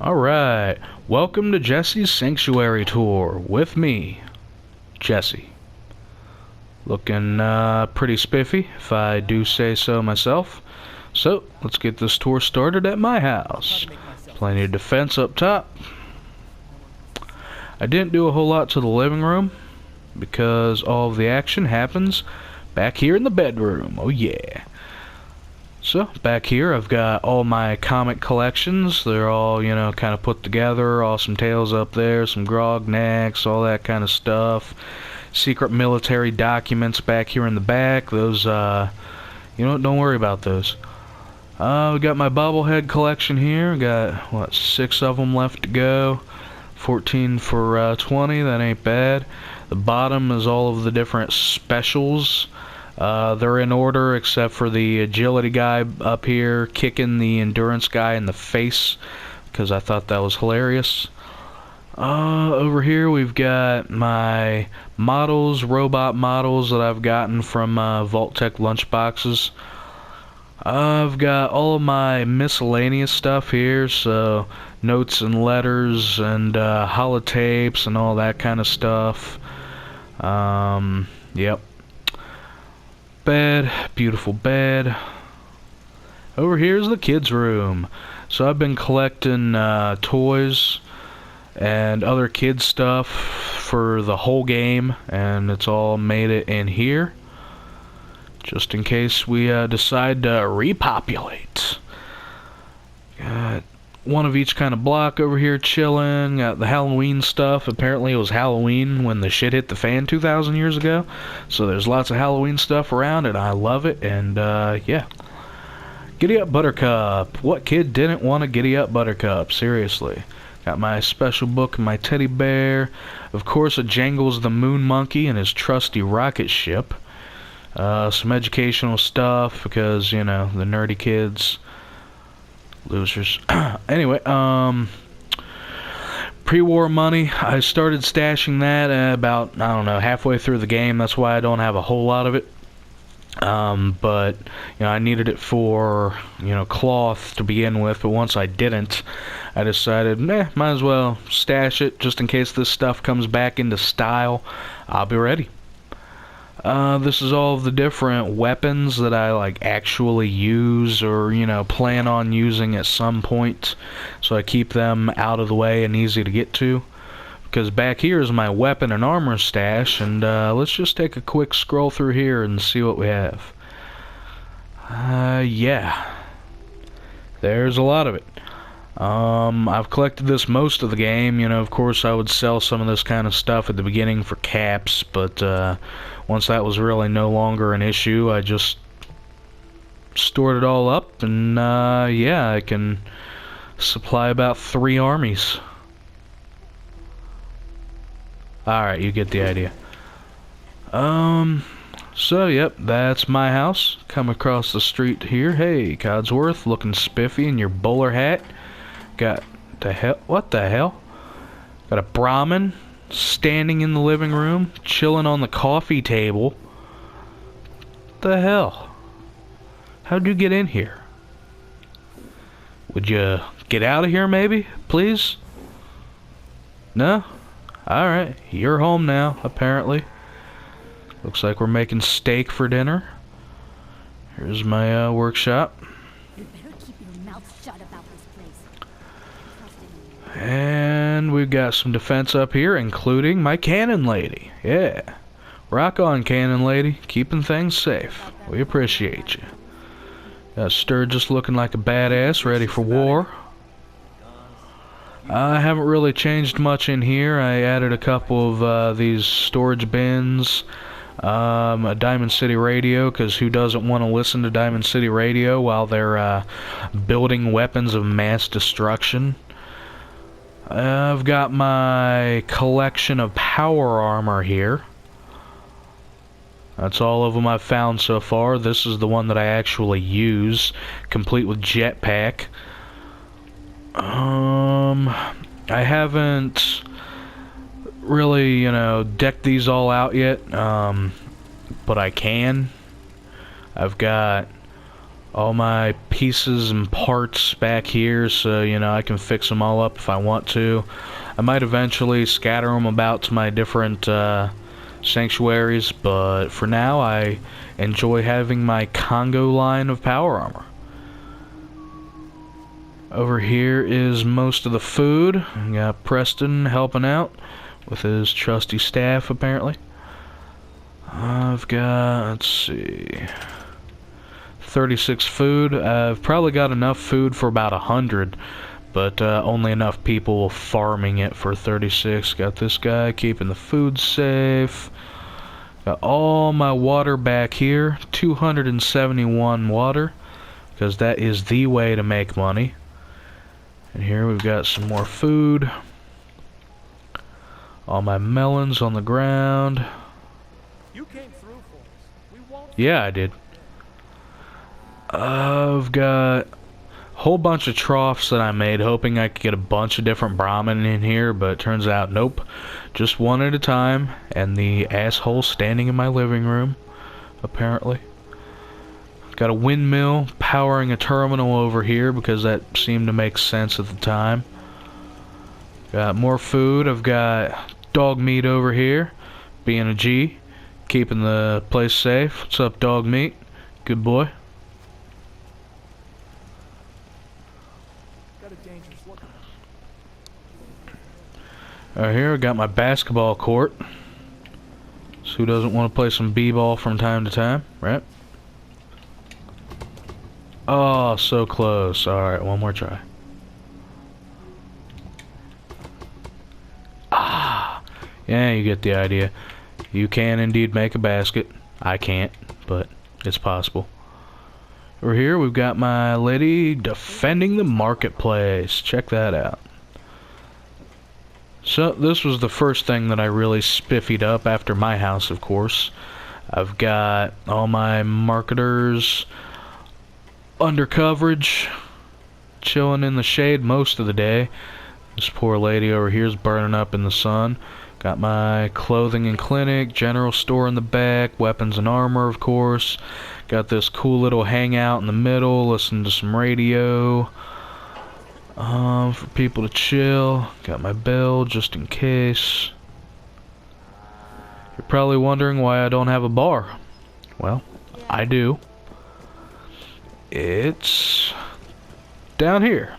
Alright, welcome to Jesse's Sanctuary tour with me, Jesse. Looking pretty spiffy, if I do say so myself. So, let's get this tour started at my house. Plenty of defense up top. I didn't do a whole lot to the living room, because all of the action happens back here in the bedroom. Oh yeah. So, back here I've got all my comic collections. They're all, kind of put together. Awesome Tales up there, some Grognecks, all that kind of stuff. Secret military documents back here in the back. Those, don't worry about those. We got my bobblehead collection here. Got, 6 of them left to go. 14 for 20, that ain't bad. The bottom is all of the different specials. They're in order except for the agility guy up here kicking the endurance guy in the face, because I thought that was hilarious. Over here we've got my models, robot models that I've gotten from Vault-Tec lunchboxes. I've got all of my miscellaneous stuff here, so notes and letters and holotapes and all that kind of stuff. Yep. Bed, beautiful bed. Over here's the kids' room. So I've been collecting toys and other kids stuff for the whole game, and it's all made it in here, just in case we decide to repopulate. Got one of each kind of block over here chilling. Got the Halloween stuff. Apparently it was Halloween when the shit hit the fan 2,000 years ago. So there's lots of Halloween stuff around, and I love it. And, yeah. Giddy Up Buttercup. What kid didn't want a Giddy Up Buttercup? Seriously. Got my special book and my teddy bear. Of course, a Jangles the Moon Monkey and his trusty rocket ship. Some educational stuff because, the nerdy kids... Losers. Anyway, pre-war money, I started stashing that about, halfway through the game. That's why I don't have a whole lot of it. But, I needed it for, cloth to begin with. But once I didn't, I decided, might as well stash it just in case this stuff comes back into style. I'll be ready. This is all of the different weapons that I actually use or, plan on using at some point. So I keep them out of the way and easy to get to. Because back here is my weapon and armor stash, and let's just take a quick scroll through here and see what we have. Yeah. There's a lot of it. I've collected this most of the game. Of course I would sell some of this kind of stuff at the beginning for caps, but once that was really no longer an issue, I just stored it all up, and yeah, I can supply about 3 armies. Alright, you get the idea. So, yep, that's my house. Come across the street here. Hey, Codsworth, looking spiffy in your bowler hat. Got the hell? What the hell? Got a Brahmin standing in the living room, chilling on the coffee table. What the hell? How'd you get in here? Would you get out of here, maybe? Please? No? Alright, you're home now, apparently. Looks like we're making steak for dinner. Here's my workshop. You better keep your mouth shut about this place. And we've got some defense up here, including my cannon lady. Yeah. Rock on, cannon lady. Keeping things safe. We appreciate you. Got Sturgis looking like a badass, ready for war. I haven't really changed much in here. I added a couple of these storage bins. A Diamond City radio, because who doesn't want to listen to Diamond City radio while they're building weapons of mass destruction? I've got my collection of power armor here. That's all of them I've found so far. This is the one that I actually use, complete with jetpack. I haven't really, decked these all out yet, but I can. I've got all my pieces and parts back here, so, you know, I can fix them all up if I want to. I might eventually scatter them about to my different sanctuaries, but for now I enjoy having my Congo line of power armor. Over here is most of the food. We got Preston helping out with his trusty staff, apparently. I've got, let's see, 36 food. I've probably got enough food for about 100, but only enough people farming it for 36. Got this guy keeping the food safe. Got all my water back here, 271 water, because that is the way to make money. And here we've got some more food. All my melons on the ground. You came through for us. We won't. Yeah, I did. I've got a whole bunch of troughs that I made, hoping I could get a bunch of different Brahmin in here, but it turns out, nope. Just one at a time, and the asshole standing in my living room, apparently. Got a windmill powering a terminal over here because that seemed to make sense at the time. Got more food. I've got dog meat over here, being a G, keeping the place safe. What's up, dog meat? Good boy. Got a dangerous look on Right here, I got my basketball court. So who doesn't want to play some b-ball from time to time, right? Oh, so close. Alright, one more try. Ah! Yeah, you get the idea. You can indeed make a basket. I can't, but it's possible. Over here, we've got my lady defending the marketplace. Check that out. So, this was the first thing that I really spiffied up after my house, of course. I've got all my marketers under coverage, chilling in the shade most of the day. This poor lady over here is burning up in the sun. Got my clothing and clinic, general store in the back, weapons and armor, of course. Got this cool little hangout in the middle, listen to some radio for people to chill. Got my bell just in case. You're probably wondering why I don't have a bar. Well, I do. It's down here.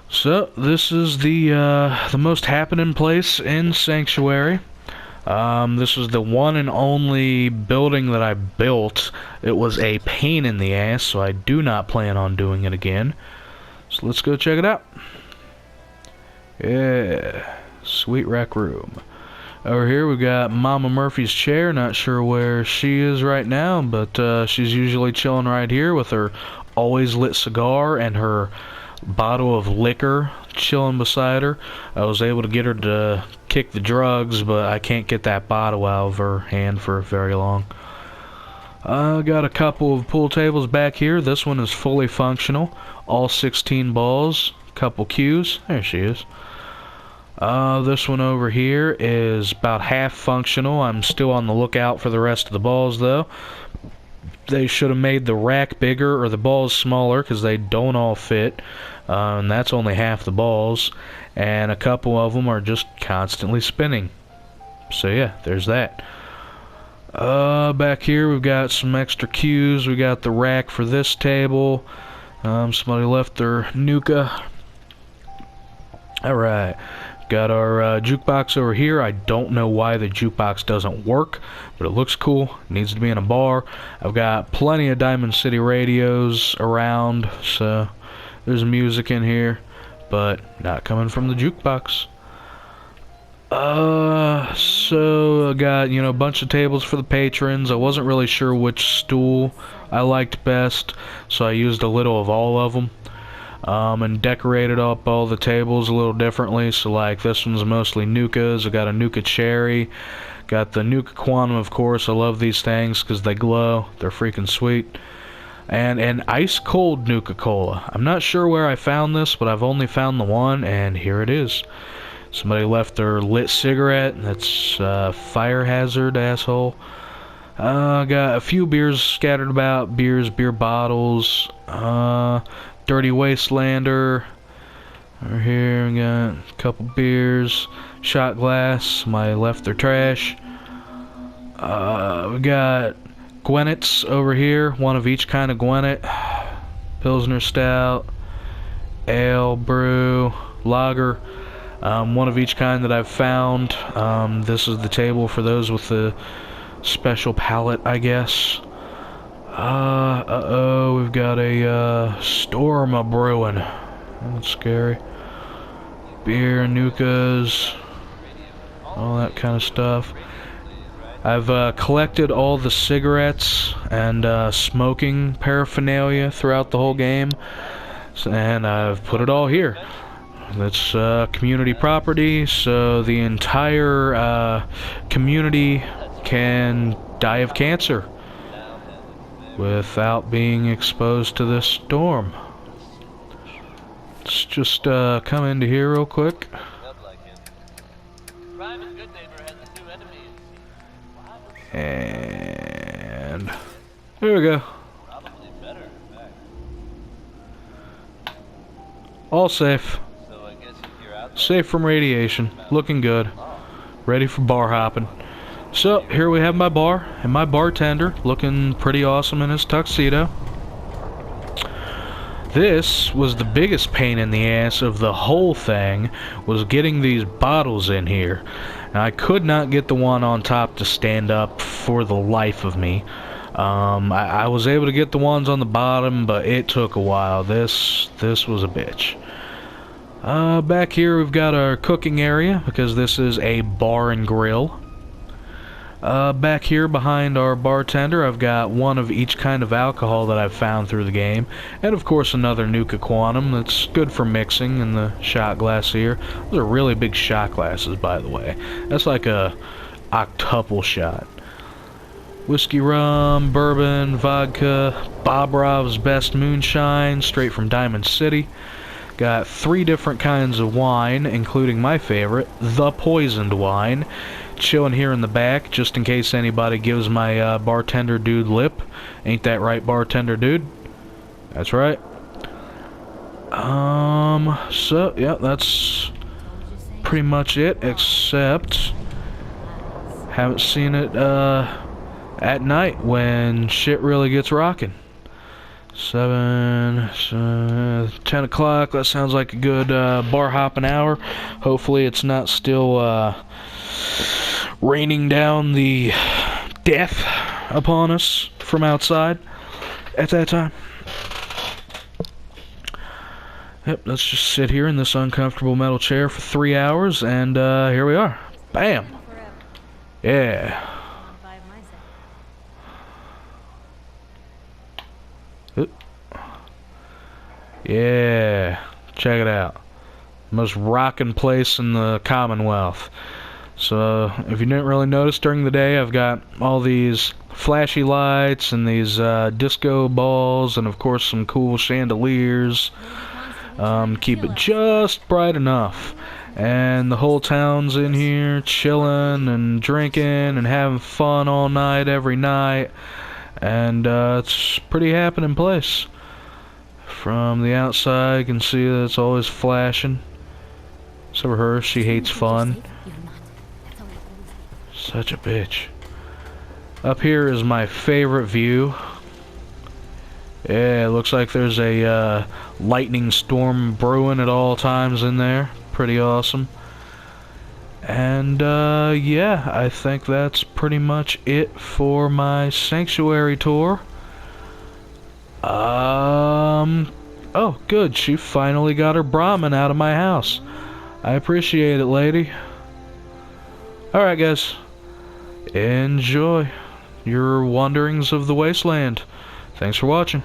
So this is the most happening place in Sanctuary. This was the one and only building that I built. It was a pain in the ass, so I do not plan on doing it again. So let's go check it out. Yeah, sweet rec room. Over here we got Mama Murphy's chair. Not sure where she is right now, but she's usually chilling right here with her always lit cigar and her bottle of liquor chilling beside her. I was able to get her to kick the drugs, but I can't get that bottle out of her hand for very long. I got a couple of pool tables back here. This one is fully functional. All 16 balls. Couple cues. There she is. This one over here is about half functional. I'm still on the lookout for the rest of the balls, though. They should have made the rack bigger or the balls smaller because they don't all fit. And that's only half the balls. And a couple of them are just constantly spinning. So yeah, there's that. Back here we've got some extra cues. We got the rack for this table. Somebody left their Nuka. Alright. Got our jukebox over here. I don't know why the jukebox doesn't work, but it looks cool. It needs to be in a bar. I've got plenty of Diamond City radios around, so there's music in here, but not coming from the jukebox. So I got, you know, a bunch of tables for the patrons. I wasn't really sure which stool I liked best, so I used a little of all of them. And decorated up all the tables a little differently. So like this one's mostly Nukas. I got a Nuka Cherry. Got the Nuka Quantum, of course. I love these things because they glow. They're freaking sweet. And an ice cold Nuka Cola. I'm not sure where I found this, but I've only found the one, and here it is. Somebody left their lit cigarette. That's fire hazard, asshole. Got a few beers scattered about. Beers, beer bottles. Dirty Wastelander. Over here, we got a couple beers. Shot glass. Somebody left their trash. We got Gwennets over here. One of each kind of Gwennet. Pilsner Stout. Ale, brew, lager. One of each kind that I've found. This is the table for those with the special palate, I guess. Uh-oh, we've got a storm a brewing. That's scary. Beer, Nukas, all that kind of stuff. I've collected all the cigarettes and smoking paraphernalia throughout the whole game, and I've put it all here. It's community property, so the entire community can die of cancer without being exposed to this storm. Let's just come into here real quick. And there we go. All safe. Safe from radiation. Looking good. Ready for bar hopping. So, here we have my bar and my bartender looking pretty awesome in his tuxedo. This was the biggest pain in the ass of the whole thing, was getting these bottles in here. And I could not get the one on top to stand up for the life of me. I was able to get the ones on the bottom, but it took a while. This was a bitch. Back here we've got our cooking area, because this is a bar and grill. Back here behind our bartender, I've got one of each kind of alcohol that I've found through the game, and of course another Nuka Quantum that's good for mixing in the shot glass here. Those are really big shot glasses, by the way. That's like a octuple shot. Whiskey, rum, bourbon, vodka, Bobrov's Best Moonshine, straight from Diamond City. Got 3 different kinds of wine, including my favorite, the poisoned wine. Chilling here in the back, just in case anybody gives my bartender dude lip. Ain't that right, bartender dude? That's right. So, yeah, that's pretty much it, except haven't seen it, at night when shit really gets rocking. 10 o'clock, that sounds like a good bar hopping hour. Hopefully it's not still raining down the death upon us from outside at that time. Yep, let's just sit here in this uncomfortable metal chair for 3 hours, and here we are. Bam! Yeah. Yeah, check it out. Most rockin' place in the Commonwealth. So, if you didn't really notice during the day, I've got all these flashy lights and these disco balls and of course some cool chandeliers. Keep it just bright enough. And the whole town's in here chilling and drinking and having fun all night, every night. And it's a pretty happening place. From the outside, you can see that it's always flashing. Except for her, she hates fun. Such a bitch. Up here is my favorite view. Yeah, it looks like there's a lightning storm brewing at all times in there. Pretty awesome. And yeah, I think that's pretty much it for my Sanctuary tour. Oh, good. She finally got her Brahmin out of my house. I appreciate it, lady. Alright, guys. Enjoy your wanderings of the wasteland. Thanks for watching.